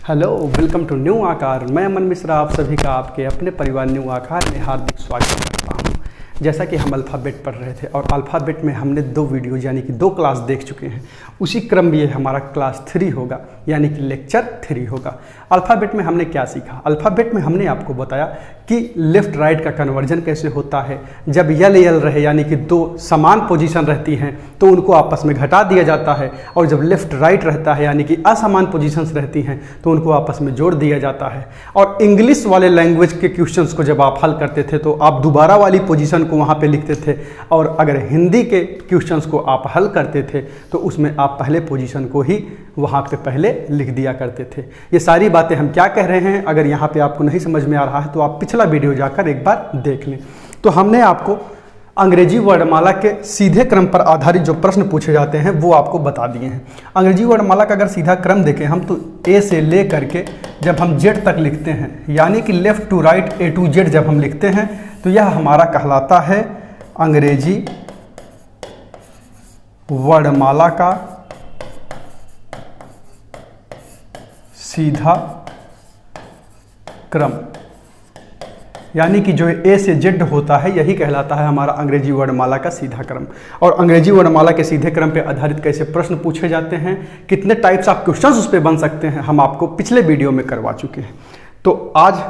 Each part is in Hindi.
हेलो, वेलकम टू न्यू आकार। मैं अमन मिश्रा आप सभी का आपके अपने परिवार न्यू आकार में हार्दिक स्वागत करता हूं। जैसा कि हम अल्फ़ाबेट पढ़ रहे थे और अल्फ़ाबेट में हमने 2 वीडियो यानी कि 2 क्लास देख चुके हैं, उसी क्रम में ये हमारा क्लास 3 होगा यानी कि लेक्चर 3 होगा। अल्फ़ाबेट में हमने क्या सीखा? अल्फ़ाबेट में हमने आपको बताया कि लेफ़्ट राइट का कन्वर्जन कैसे होता है। जब यल यल रहे यानी कि 2 समान पोजीशन रहती हैं तो उनको आपस में घटा दिया जाता है, और जब लेफ़्ट राइट रहता है यानी कि असमान पोजीशंस रहती हैं तो उनको आपस में जोड़ दिया जाता है। और इंग्लिश वाले लैंग्वेज के क्वेश्चंस को जब आप हल करते थे तो आप दोबारा वाली पोजीशन को वहाँ पे लिखते थे, और अगर हिंदी के क्वेश्चंस को आप हल करते थे तो उसमें आप पहले पोजीशन को ही वहाँ पे पहले लिख दिया करते थे। ये सारी बातें हम क्या कह रहे हैं, अगर यहाँ पे आपको नहीं समझ में आ रहा है तो आप पिछला वीडियो जाकर एक बार देख लें। तो हमने आपको अंग्रेजी वर्णमाला के सीधे क्रम पर आधारित जो प्रश्न पूछे जाते हैं वो आपको बता दिए हैं। अंग्रेजी वर्णमाला का अगर सीधा क्रम देखें हम तो ए से ले करके जब हम जेड तक लिखते हैं यानी कि left to right A to Z जब हम लिखते हैं तो यह हमारा कहलाता है अंग्रेजी वर्णमाला का सीधा क्रम, यानी कि जो ए से जेड होता है यही कहलाता है हमारा अंग्रेजी वर्णमाला का सीधा क्रम। और अंग्रेजी वर्णमाला के सीधे क्रम पे आधारित कैसे प्रश्न पूछे जाते हैं, कितने टाइप्स ऑफ क्वेश्चंस उस पे बन सकते हैं, हम आपको पिछले वीडियो में करवा चुके हैं। तो आज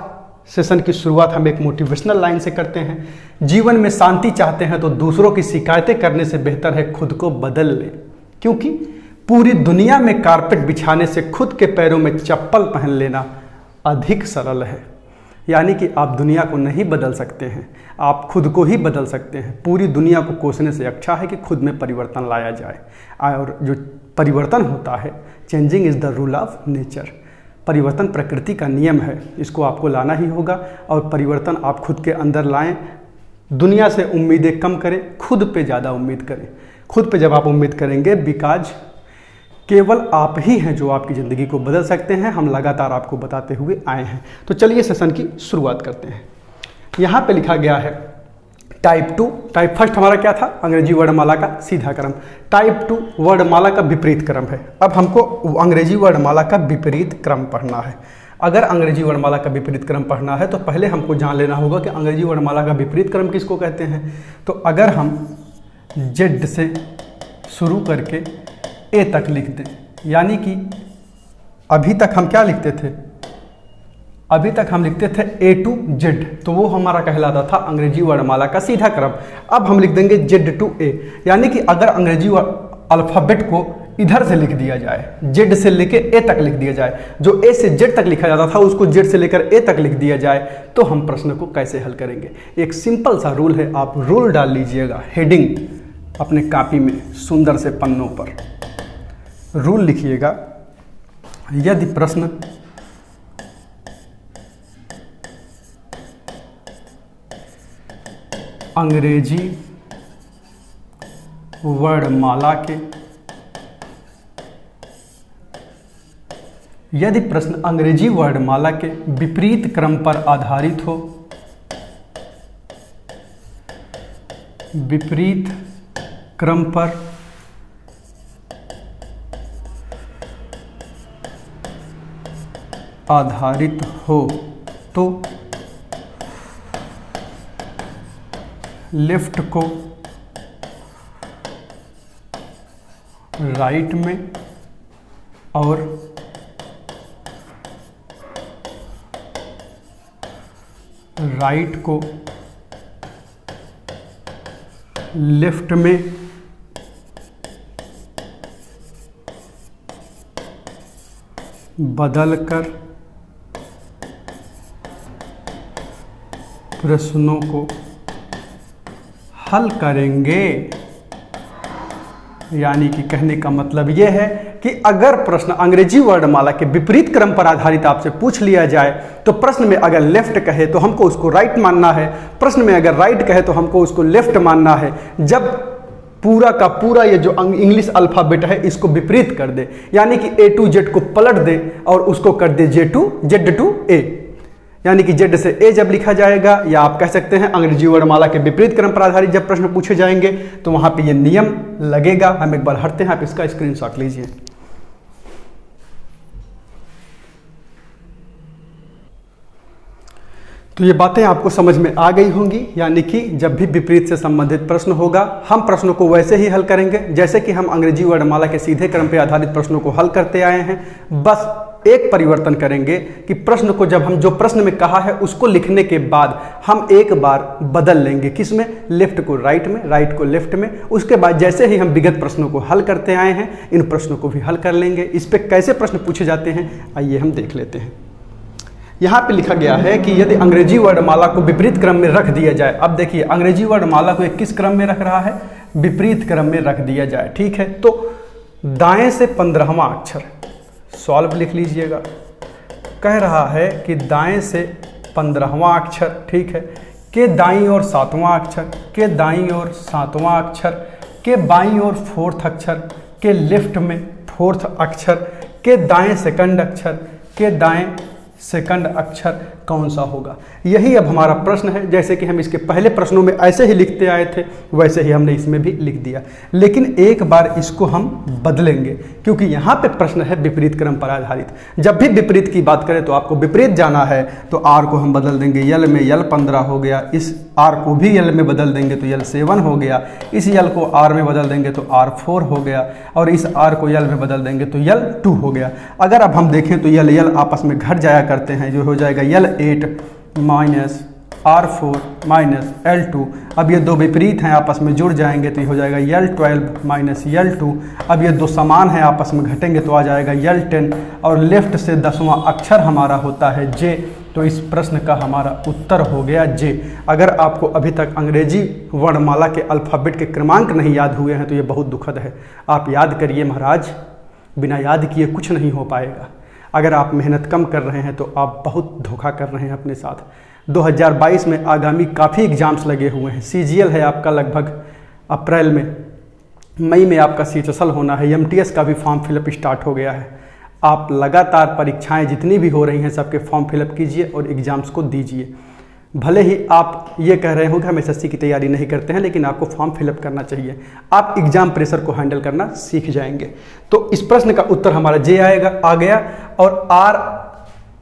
सेशन की शुरुआत हम एक मोटिवेशनल लाइन से करते हैं। जीवन में शांति चाहते हैं तो दूसरों की शिकायतें करने से बेहतर है खुद को बदल लें, क्योंकि पूरी दुनिया में कारपेट बिछाने से खुद के पैरों में चप्पल पहन लेना अधिक सरल है। यानी कि आप दुनिया को नहीं बदल सकते हैं, आप खुद को ही बदल सकते हैं। पूरी दुनिया को कोसने से अच्छा है कि खुद में परिवर्तन लाया जाए। और जो परिवर्तन होता है, changing is the rule of nature, परिवर्तन प्रकृति का नियम है, इसको आपको लाना ही होगा। और परिवर्तन आप खुद के अंदर लाएं, दुनिया से उम्मीदें कम करें, खुद पे ज़्यादा उम्मीद करें। खुद पे जब आप उम्मीद करेंगे, बिकॉज केवल आप ही हैं जो आपकी ज़िंदगी को बदल सकते हैं, हम लगातार आपको बताते हुए आए हैं। तो चलिए सेशन की शुरुआत करते हैं। यहाँ पे लिखा गया है टाइप 2। टाइप फर्स्ट हमारा क्या था? अंग्रेजी वर्णमाला का सीधा क्रम। टाइप 2 वर्णमाला का विपरीत क्रम है। अब हमको अंग्रेजी वर्णमाला का विपरीत क्रम पढ़ना है। अगर अंग्रेजी वर्णमाला का विपरीत क्रम पढ़ना है तो पहले हमको जान लेना होगा कि अंग्रेजी वर्णमाला का विपरीत क्रम किसको कहते हैं। तो अगर हम जेड से शुरू करके ए तक लिख दें, यानी कि अभी तक हम क्या लिखते थे? अभी तक हम लिखते थे ए टू जेड, तो वो हमारा कहलाता था अंग्रेजी वर्णमाला का सीधा क्रम। अब हम लिख देंगे जेड टू ए, यानी कि अगर अंग्रेजी अल्फ़ाबेट को इधर से लिख दिया जाए, जेड से लेकर ए तक लिख दिया जाए, जो ए से जेड तक लिखा जाता था उसको जेड से लेकर ए तक लिख दिया जाए, तो हम प्रश्न को कैसे हल करेंगे? एक सिंपल सा रूल है, आप रूल डाल लीजिएगा हेडिंग अपने कॉपी में सुंदर से पन्नों पर। रूल लिखिएगा, यदि प्रश्न अंग्रेजी वर्णमाला के यदि प्रश्न अंग्रेजी वर्णमाला के विपरीत क्रम पर आधारित हो, विपरीत क्रम पर आधारित हो तो लेफ्ट को राइट में और राइट को लेफ्ट में बदलकर प्रश्नों को हल करेंगे। यानी कि कहने का मतलब यह है कि अगर प्रश्न अंग्रेजी वर्णमाला के विपरीत क्रम पर आधारित आपसे पूछ लिया जाए तो प्रश्न में अगर लेफ्ट कहे तो हमको उसको राइट मानना है, प्रश्न में अगर राइट कहे तो हमको उसको लेफ्ट मानना है। जब पूरा का पूरा ये जो इंग्लिश अल्फ़ाबेट है इसको विपरीत कर दे, यानी कि ए टू जेड को पलट दे और उसको कर दे जेड टू ए, यानी कि जेड से ए जब लिखा जाएगा, या आप कह सकते हैं अंग्रेजी वर्णमाला के विपरीत क्रम पर आधारित जब प्रश्न पूछे जाएंगे तो वहां पे ये नियम लगेगा। हम एक बार हटते हैं, आप इसका स्क्रीनशॉट लीजिए। तो ये बातें आपको समझ में आ गई होंगी, यानी कि जब भी विपरीत से संबंधित प्रश्न होगा हम प्रश्नों को वैसे ही हल करेंगे जैसे कि हम अंग्रेजी वर्णमाला के सीधे क्रम पर आधारित प्रश्नों को हल करते आए हैं। बस एक परिवर्तन करेंगे कि प्रश्न को जब हम जो प्रश्न में कहा है उसको लिखने के बाद हम एक बार बदल लेंगे, किसमें, लेफ्ट को राइट में, राइट को लेफ्ट में। उसके बाद जैसे ही हम विगत प्रश्नों को हल करते आए हैं इन प्रश्नों को भी हल कर लेंगे। इस पे कैसे प्रश्न पूछे जाते हैं आइए हम देख लेते हैं। यहाँ पे लिखा गया है कि यदि अंग्रेजी वर्णमाला को विपरीत क्रम में रख दिया जाए। अब देखिए अंग्रेजी वर्णमाला को किस क्रम में रख रहा है, विपरीत क्रम में रख दिया जाए, ठीक है। तो दाएं से 15वां अक्षर, सॉल्व लिख लीजिएगा। कह रहा है कि दाएं से 15वां अक्षर, ठीक है, के दाईं ओर 7वां अक्षर, के दाईं ओर 7वां अक्षर, के बाईं ओर 4th अक्षर, के लेफ्ट में 4th अक्षर, के दाएं सेकंड अक्षर, के दाएं सेकंड अक्षर कौन सा होगा। यही अब हमारा प्रश्न है। जैसे कि हम इसके पहले प्रश्नों में ऐसे ही लिखते आए थे वैसे ही हमने इसमें भी लिख दिया, लेकिन एक बार इसको हम बदलेंगे क्योंकि यहाँ पे प्रश्न है विपरीत क्रम पर आधारित। जब भी विपरीत की बात करें तो आपको विपरीत जाना है तो आर को हम बदल देंगे यल में, यल 15 हो गया। इस आर को भी यल में बदल देंगे तो यल 7 हो गया। इस यल को आर में बदल देंगे तो आर 4 हो गया और इस आर को यल में बदल देंगे तो यल 2 हो गया। अगर अब हम देखें तो यल यल आपस में घट जाया करते हैं, जो हो जाएगा यल 8 माइनस R4 माइनस L2। अब ये दो विपरीत हैं आपस में जुड़ जाएंगे तो ये हो जाएगा L12 माइनस L2। अब ये दो समान हैं आपस में घटेंगे तो आ जाएगा L10 और लेफ्ट से 10वां अक्षर हमारा होता है J। तो इस प्रश्न का हमारा उत्तर हो गया J। अगर आपको अभी तक अंग्रेजी वर्णमाला के अल्फ़ाबेट के क्रमांक नहीं याद हुए हैं तो ये बहुत दुखद है। आप याद करिए महाराज, बिना याद किए कुछ नहीं हो पाएगा। अगर आप मेहनत कम कर रहे हैं तो आप बहुत धोखा कर रहे हैं अपने साथ। 2022 में आगामी काफ़ी एग्जाम्स लगे हुए हैं। CGL है आपका लगभग अप्रैल में, मई में आपका CHSL होना है, MTS का भी फॉर्म फिलअप स्टार्ट हो गया है। आप लगातार परीक्षाएं जितनी भी हो रही हैं सबके फॉर्म फिलअप कीजिए और एग्ज़ाम्स को दीजिए। भले ही आप ये कह रहे हो कि हम SSC की तैयारी नहीं करते हैं, लेकिन आपको फॉर्म फिलअप करना चाहिए। आप एग्जाम प्रेशर को हैंडल करना सीख जाएंगे। तो इस प्रश्न का उत्तर हमारा J आ गया। और R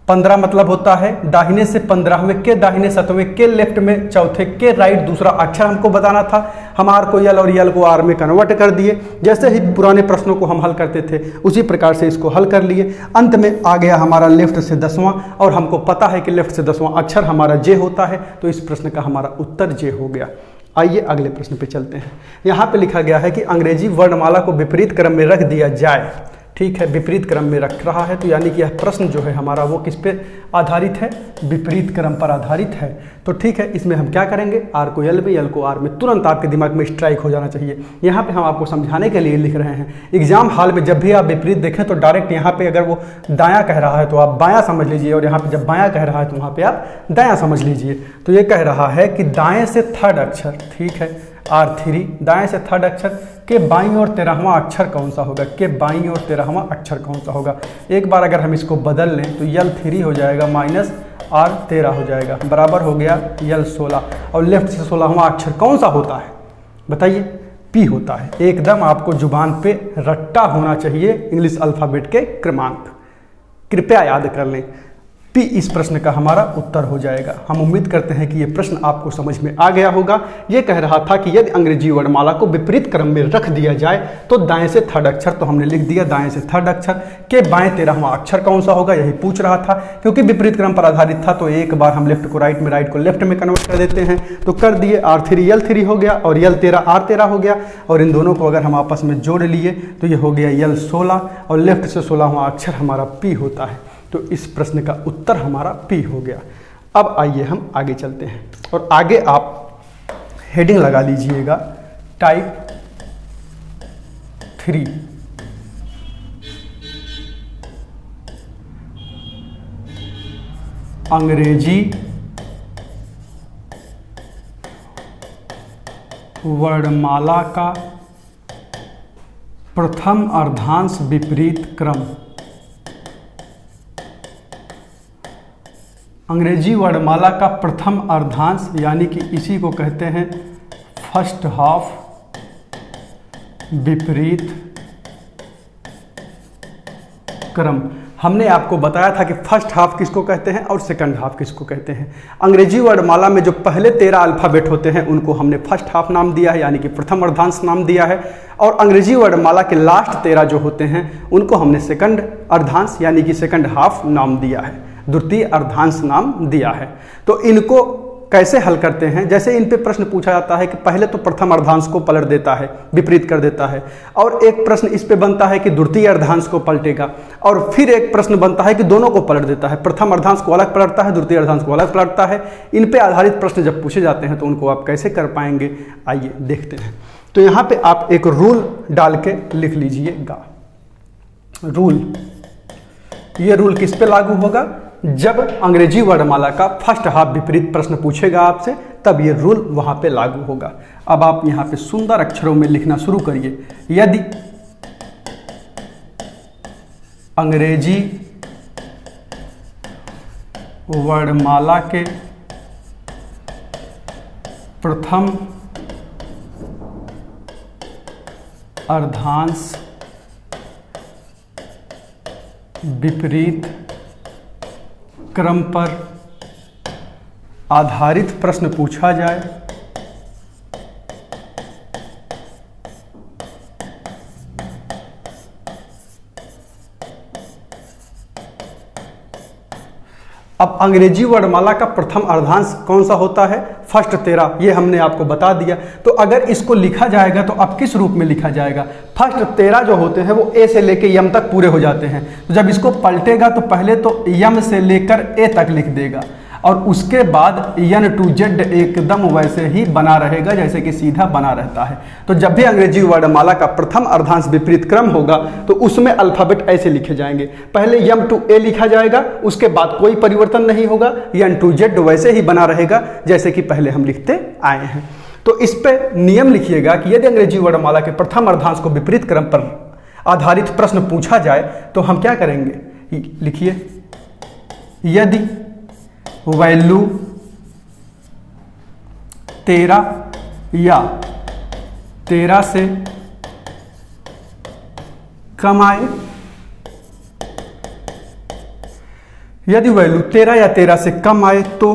15 मतलब होता है दाहिने से 15वें के दाहिने 7वें के लेफ्ट में चौथे के राइट दूसरा अक्षर हमको बताना था। हम R को यल और यल को R में कन्वर्ट कर दिए। जैसे ही पुराने प्रश्नों को हम हल करते थे उसी प्रकार से इसको हल कर लिए। अंत में आ गया हमारा लेफ्ट से 10वां और हमको पता है कि लेफ्ट से 10वां अक्षर हमारा J होता है। तो इस प्रश्न का हमारा उत्तर J हो गया। आइए अगले प्रश्न पे चलते हैं। यहाँ पे लिखा गया है कि अंग्रेजी वर्णमाला को विपरीत क्रम में रख दिया जाए। ठीक है, विपरीत क्रम में रख रहा है तो यानी कि यह प्रश्न जो है हमारा वो किस पे आधारित है, विपरीत क्रम पर आधारित है। तो ठीक है, इसमें हम क्या करेंगे, आर को यल में, यल को आर में। तुरंत आपके दिमाग में स्ट्राइक हो जाना चाहिए। यहाँ पे हम आपको समझाने के लिए लिख रहे हैं। एग्जाम हॉल में जब भी आप विपरीत देखें तो डायरेक्ट यहाँ पे अगर वो दायां कह रहा है तो आप बायां समझ लीजिए, और यहाँ पे जब बायां कह रहा है तो वहाँ पे आप दायां समझ लीजिए। तो ये कह रहा है कि दाएं से थर्ड अक्षर, ठीक है, R3, दाएं से थर्ड अक्षर के बाईं ओर 13वां अक्षर कौन सा होगा, के बाईं ओर 13वां अक्षर कौन सा होगा। एक बार अगर हम इसको बदल लें तो यल 3 हो जाएगा माइनस R 13 हो जाएगा, बराबर हो गया यल 16। और लेफ्ट से 16वां अक्षर कौन सा होता है बताइए, P होता है। एकदम आपको जुबान पे रट्टा होना चाहिए इंग्लिश अल्फ़ाबेट के क्रमांक, कृपया याद कर लें। P इस प्रश्न का हमारा उत्तर हो जाएगा। हम उम्मीद करते हैं कि ये प्रश्न आपको समझ में आ गया होगा। ये कह रहा था कि यदि अंग्रेजी वर्णमाला को विपरीत क्रम में रख दिया जाए तो दाएं से थर्ड अक्षर, तो हमने लिख दिया दाएं से थर्ड अक्षर के बाएं 13वां अक्षर कौन सा होगा, यही पूछ रहा था। क्योंकि विपरीत क्रम पर आधारित था तो एक बार हम लेफ्ट को राइट में, राइट को लेफ्ट में कन्वर्ट कर देते हैं। तो कर दिए, R3 यल 3 हो गया और यल 13 R 13 हो गया। और इन दोनों को अगर हम आपस में जोड़ लिए तो ये हो गया यल 16 और लेफ्ट से 16वां अक्षर हमारा P होता है। तो इस प्रश्न का उत्तर हमारा P हो गया। अब आइए हम आगे चलते हैं और आगे आप हेडिंग लगा लीजिएगा टाइप 3। अंग्रेजी वर्णमाला का प्रथम अर्धांश विपरीत क्रम। अंग्रेजी वर्णमाला का प्रथम अर्धांश यानी कि इसी को कहते हैं फर्स्ट हाफ विपरीत क्रम। हमने आपको बताया था कि फर्स्ट हाफ किसको कहते हैं और सेकंड हाफ किसको कहते हैं। अंग्रेजी वर्णमाला में जो पहले 13 अल्फ़ाबेट होते हैं उनको हमने फर्स्ट हाफ नाम दिया है, यानी कि प्रथम अर्धांश नाम दिया है, और अंग्रेजी वर्णमाला के लास्ट 13 जो होते हैं उनको हमने सेकंड अर्धांश यानी कि सेकंड हाफ नाम दिया है, द्वितीय अर्धांश नाम दिया है। तो इनको कैसे हल करते हैं, जैसे इन पे प्रश्न पूछा जाता है कि पहले तो प्रथम अर्धांश को पलट देता है, विपरीत कर देता है, और एक प्रश्न इस पे बनता है कि द्वितीय अर्धांश को पलटेगा, और फिर एक प्रश्न बनता है कि दोनों को पलट देता है, प्रथम अर्धांश को अलग पलटता है, द्वितीय अर्धांश को अलग पलटता है। इन पे आधारित प्रश्न जब पूछे जाते हैं तो उनको आप कैसे कर पाएंगे, आइए देखते हैं। तो यहाँ पे आप एक रूल डाल के लिख लीजिएगा। रूल, ये रूल किस पे लागू होगा, जब अंग्रेजी वर्णमाला का फर्स्ट हाफ विपरीत प्रश्न पूछेगा आपसे, तब ये रूल वहां पे लागू होगा। अब आप यहां पे सुंदर अक्षरों में लिखना शुरू करिए। यदि अंग्रेजी वर्णमाला के प्रथम अर्धांश विपरीत क्रम पर आधारित प्रश्न पूछा जाए अब अंग्रेजी वर्णमाला का प्रथम अर्धांश कौन सा होता है, फर्स्ट 13, ये हमने आपको बता दिया। तो अगर इसको लिखा जाएगा तो अब किस रूप में लिखा जाएगा, फर्स्ट 13 जो होते हैं वो ए से लेकर यम तक पूरे हो जाते हैं। तो जब इसको पलटेगा तो पहले तो यम से लेकर ए तक लिख देगा, और उसके बाद N to Z एकदम वैसे ही बना रहेगा जैसे कि सीधा बना रहता है। तो जब भी अंग्रेजी वर्णमाला का प्रथम अर्धांश विपरीत क्रम होगा तो उसमें अल्फ़ाबेट ऐसे लिखे जाएंगे, पहले M to A लिखा जाएगा, उसके बाद कोई परिवर्तन नहीं होगा, N to Z वैसे ही बना रहेगा जैसे कि पहले हम लिखते आए हैं। तो इस पे नियम लिखिएगा कि यदि अंग्रेजी वर्णमाला के प्रथम अर्धांश को विपरीत क्रम पर आधारित प्रश्न पूछा जाए तो हम क्या करेंगे, लिखिए, यदि वैल्यू 13 या 13 से कम आए, यदि वैल्यू 13 या 13 से कम आए तो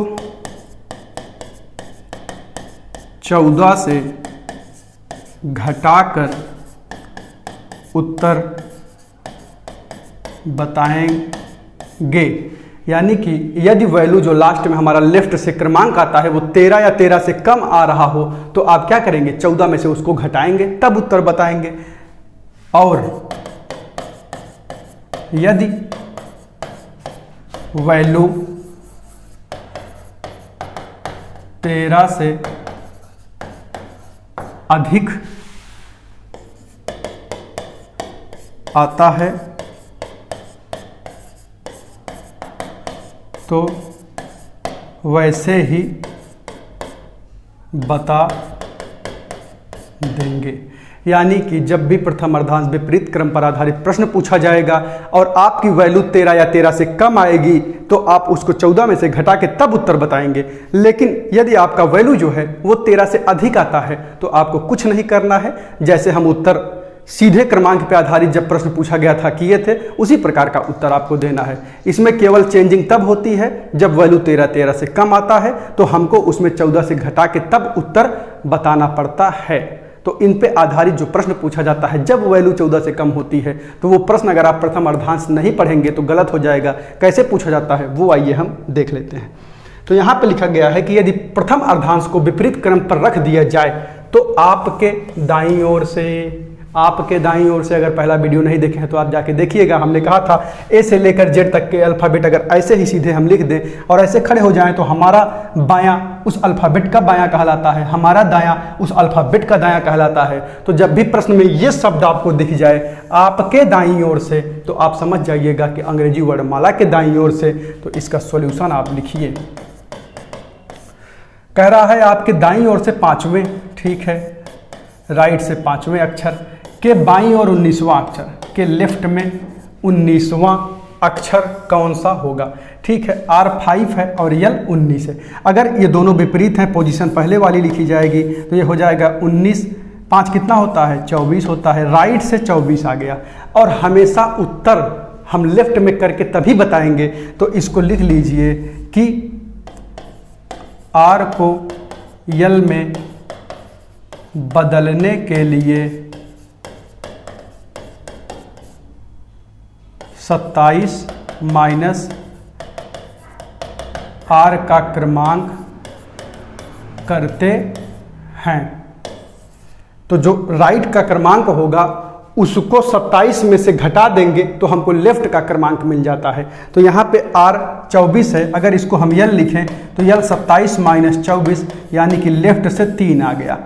14 से घटाकर उत्तर बताएंगे। यानी कि यदि वैल्यू जो लास्ट में हमारा लेफ्ट से क्रमांक आता है वो 13 या 13 से कम आ रहा हो तो आप क्या करेंगे, 14 में से उसको घटाएंगे तब उत्तर बताएंगे। और यदि वैल्यू 13 से अधिक आता है तो वैसे ही बता देंगे। यानी कि जब भी प्रथम अर्धांश विपरीत क्रम पर आधारित प्रश्न पूछा जाएगा और आपकी वैल्यू 13 या 13 से कम आएगी तो आप उसको 14 में से घटा के तब उत्तर बताएंगे। लेकिन यदि आपका वैल्यू जो है वो 13 से अधिक आता है तो आपको कुछ नहीं करना है, जैसे हम उत्तर सीधे क्रमांक पर आधारित जब प्रश्न पूछा गया था किए थे उसी प्रकार का उत्तर आपको देना है। इसमें केवल चेंजिंग तब होती है जब वैल्यू 13 से कम आता है तो हमको उसमें 14 से घटा के तब उत्तर बताना पड़ता है। तो इन पे आधारित जो प्रश्न पूछा जाता है जब वैल्यू 14 से कम होती है तो वो प्रश्न अगर आप प्रथम अर्धांश नहीं पढ़ेंगे तो गलत हो जाएगा। कैसे पूछा जाता है वो आइए हम देख लेते हैं। तो यहाँ पे लिखा गया है कि यदि प्रथम अर्धांश को विपरीत क्रम पर रख दिया जाए तो आपके दाईं ओर से अगर पहला वीडियो नहीं देखे हैं तो आप जाके देखिएगा। हमने कहा था ए से लेकर जेड तक के अल्फ़ाबेट अगर ऐसे ही सीधे हम लिख दें और ऐसे खड़े हो जाएं तो हमारा बायां उस अल्फ़ाबेट का बायां कहलाता है, हमारा दायां उस अल्फ़ाबेट का दायां कहलाता है। तो जब भी प्रश्न में ये शब्द आपको दिख जाए आपके दाईं ओर से तो आप समझ जाइएगा कि अंग्रेजी वर्णमाला के दाईं ओर से। तो इसका सॉल्यूशन आप लिखिए। कह रहा है आपके दाईं ओर से 5वें, ठीक है, राइट से 5वें अक्षर के बाईं ओर 19वां अक्षर के लेफ्ट में 19वां अक्षर कौन सा होगा। ठीक है, R5 है और L 19 है। अगर ये दोनों विपरीत हैं, पोजीशन पहले वाली लिखी जाएगी तो ये हो जाएगा 19, 5 कितना होता है 24 होता है, राइट से 24 आ गया। और हमेशा हम लेफ्ट में करके तभी बताएंगे। तो इसको लिख लीजिए कि R को L में बदलने के लिए 27 माइनस R का क्रमांक करते हैं। तो जो राइट का क्रमांक होगा उसको 27 में से घटा देंगे तो हमको लेफ्ट का क्रमांक मिल जाता है। तो यहाँ पे R 24 है, अगर इसको हम L लिखें तो L 27 माइनस 24 यानी कि लेफ्ट से 3 आ गया।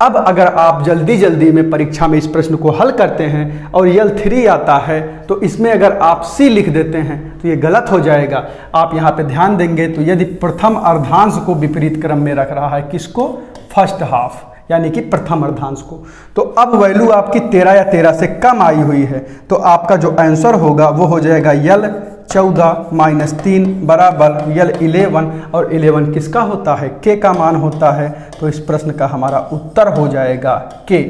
अब अगर आप जल्दी जल्दी में परीक्षा में इस प्रश्न को हल करते हैं और L 3 आता है तो इसमें अगर आप C लिख देते हैं तो ये गलत हो जाएगा। आप यहाँ पे ध्यान देंगे तो यदि प्रथम अर्धांश को विपरीत क्रम में रख रहा है, किसको? फर्स्ट हाफ यानी कि प्रथम अर्धांश को। तो अब वैल्यू आपकी 13 या 13 से कम आई हुई है, तो आपका जो आंसर होगा वो हो जाएगा L 14 माइनस 3 बराबर L 11, और 11 किसका होता है? K का मान होता है। तो इस प्रश्न का हमारा उत्तर हो जाएगा K।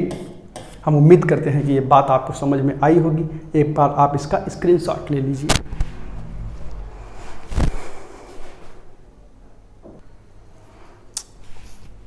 हम उम्मीद करते हैं कि ये बात आपको समझ में आई होगी। एक बार आप इसका स्क्रीनशॉट ले लीजिए।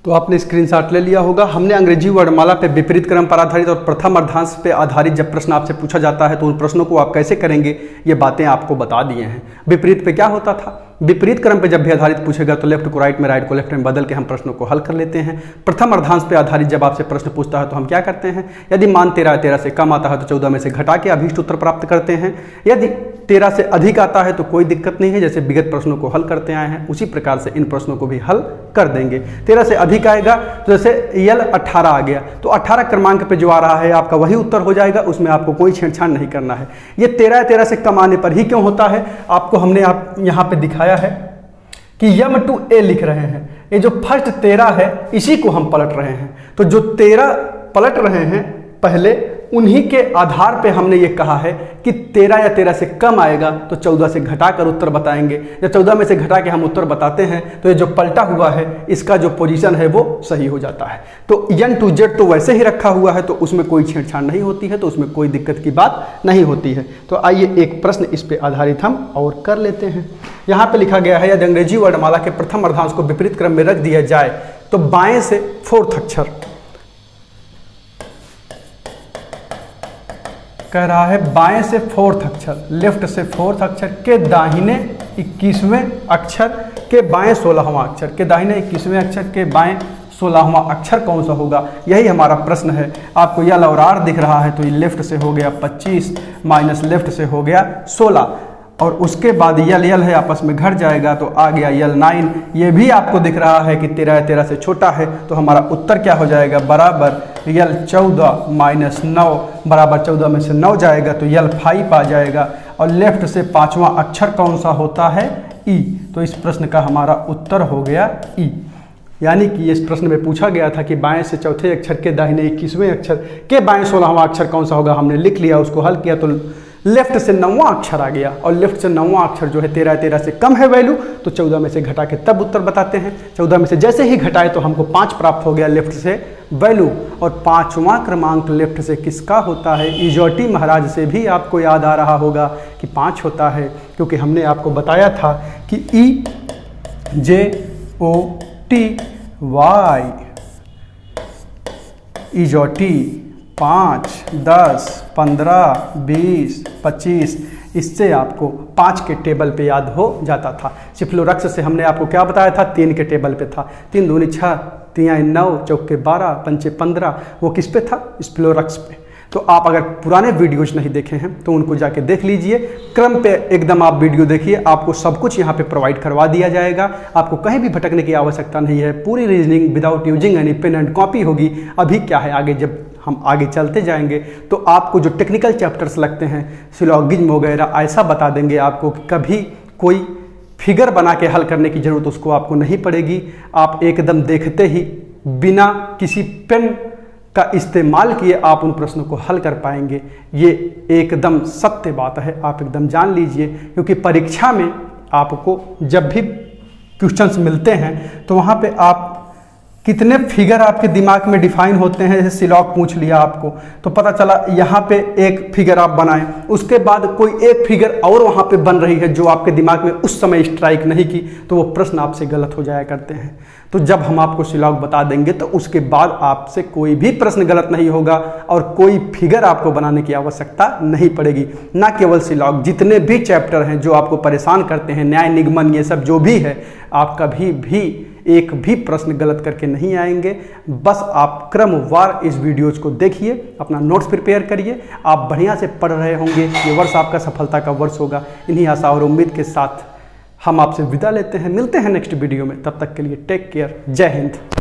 तो आपने स्क्रीनशॉट ले लिया होगा। हमने अंग्रेजी वर्णमाला पे विपरीत क्रम पर आधारित और प्रथम अर्धांश पे आधारित जब प्रश्न आपसे पूछा जाता है तो उन प्रश्नों को आप कैसे करेंगे ये बातें आपको बता दिए हैं। विपरीत पे क्या होता था? विपरीत क्रम पे जब भी आधारित पूछेगा तो लेफ्ट को राइट में, राइट को लेफ्ट में बदल के हम प्रश्नों को हल कर लेते हैं। प्रथम अर्धांश पे आधारित जब आपसे प्रश्न पूछता है तो हम क्या करते हैं? यदि मान 13 से कम आता है तो 14 में से घटा के अभीष्ट उत्तर प्राप्त करते हैं। यदि 13 से अधिक आता है तो कोई दिक्कत नहीं है, जैसे विगत प्रश्नों को हल करते आए हैं उसी प्रकार से इन प्रश्नों को भी हल कर देंगे। 13 से अधिक आएगा तो जैसे L 18 आ गया तो 18 क्रमांक पे जो आ रहा है आपका वही उत्तर हो जाएगा, उसमें आपको कोई छेड़छाड़ नहीं करना है। ये 13 से कम आने पर ही क्यों होता है आपको हमने यहाँ पे दिखाया है कि M to A लिख रहे हैं। ये जो फर्स्ट 13 है इसी को हम पलट रहे हैं। तो जो 13 पलट रहे हैं पहले, उन्हीं के आधार पे हमने ये कहा है कि 13 या 13 से कम आएगा तो 14 से घटाकर उत्तर बताएंगे। जब 14 में से घटा के हम उत्तर बताते हैं तो ये जो पलटा हुआ है इसका जो पोजीशन है वो सही हो जाता है। तो N to Z तो वैसे ही रखा हुआ है तो उसमें कोई छेड़छाड़ नहीं होती है, तो उसमें कोई दिक्कत की बात नहीं होती है। तो आइए एक प्रश्न इस पे आधारित हम और कर लेते हैं। यहाँ पे लिखा गया है यदि अंग्रेजी वर्णमाला के प्रथम अर्धांश को विपरीत क्रम में रख दिया जाए तो बाएं से 4th अक्षर, कह रहा है बाएं से 4th अक्षर, लेफ्ट से 4th अक्षर के दाहिने 21वें अक्षर के बाएं 16वां अक्षर, के दाहिने 21वें अक्षर के बाएं 16वां अक्षर कौन सा होगा? यही हमारा प्रश्न है। आपको L और R दिख रहा है तो ये लेफ्ट से हो गया 25 माइनस लेफ्ट से हो गया 16, और उसके बाद L है आपस में घट जाएगा तो आ गया L 9। ये भी आपको दिख रहा है कि 13 से छोटा है, तो हमारा उत्तर क्या हो जाएगा? बराबर L 14 माइनस 9 बराबर 14 में से 9 जाएगा तो L 5 आ जाएगा। और लेफ्ट से 5वां अक्षर कौन सा होता है? E। तो इस प्रश्न का हमारा उत्तर हो गया E। यानी कि इस प्रश्न में पूछा गया था कि बाएं से चौथे अक्षर के दाहिने 21वें अक्षर के बाएं 16वां अक्षर कौन सा होगा। हमने लिख लिया, उसको हल किया तो लेफ्ट से 9वां अक्षर आ गया, और लेफ्ट से 9वां अक्षर जो है 13 से कम है वैल्यू, तो 14 में से घटा के तब उत्तर बताते हैं। 14 में से जैसे ही घटाए तो हमको 5 प्राप्त हो गया लेफ्ट से वैल्यू, और 5वां क्रमांक लेफ्ट से किसका होता है? इजोटी महाराज से भी आपको याद आ रहा होगा कि 5 होता है, क्योंकि हमने आपको बताया था कि EJOTY इजोटी 5, 10, 15, 20, 25, इससे आपको 5 के टेबल पे याद हो जाता था। सिफ्लोरक्स से हमने आपको क्या बताया था? 3 के टेबल पे था। 3 दूनी 6, 3 9, चौके 12, पंचे 15, वो किस पे था? सिफ्लोरक्स पे। तो आप अगर पुराने वीडियोज नहीं देखे हैं तो उनको जाके देख लीजिए। क्रम पे एकदम आप वीडियो देखिए, आपको सब कुछ यहाँ पे प्रोवाइड करवा दिया जाएगा। आपको कहीं भी भटकने की आवश्यकता नहीं है। पूरी reasoning without using any pen and copy होगी। अभी क्या है, आगे जब हम आगे चलते जाएंगे तो आपको जो टेक्निकल चैप्टर्स लगते हैं, सिलोगिज्म वगैरह, ऐसा बता देंगे आपको कि कभी कोई फिगर बना के हल करने की ज़रूरत उसको आपको नहीं पड़ेगी। आप एकदम देखते ही बिना किसी पेन का इस्तेमाल किए आप उन प्रश्नों को हल कर पाएंगे। ये एकदम सत्य बात है, आप एकदम जान लीजिए। क्योंकि परीक्षा में आपको जब भी क्वेश्चंस मिलते हैं तो वहाँ पे आप कितने फिगर आपके दिमाग में डिफाइन होते हैं। जैसे सिलॉग पूछ लिया आपको तो पता चला यहाँ पे एक फिगर आप बनाएं, उसके बाद कोई एक फिगर और वहाँ पे बन रही है जो आपके दिमाग में उस समय स्ट्राइक नहीं की, तो वो प्रश्न आपसे गलत हो जाया करते हैं। तो जब हम आपको सिलॉग बता देंगे तो उसके बाद आपसे कोई भी प्रश्न गलत नहीं होगा और कोई फिगर आपको बनाने की आवश्यकता नहीं पड़ेगी। ना केवल सिलॉग, जितने भी चैप्टर हैं जो आपको परेशान करते हैं, न्याय निगमन, ये सब जो भी है, आप कभी भी एक भी प्रश्न गलत करके नहीं आएंगे। बस आप क्रमवार इस वीडियोज़ को देखिए, अपना नोट्स प्रिपेयर करिए, आप बढ़िया से पढ़ रहे होंगे। ये वर्ष आपका सफलता का वर्ष होगा। इन्हीं आशा और उम्मीद के साथ हम आपसे विदा लेते हैं। मिलते हैं नेक्स्ट वीडियो में, तब तक के लिए टेक केयर। जय हिंद।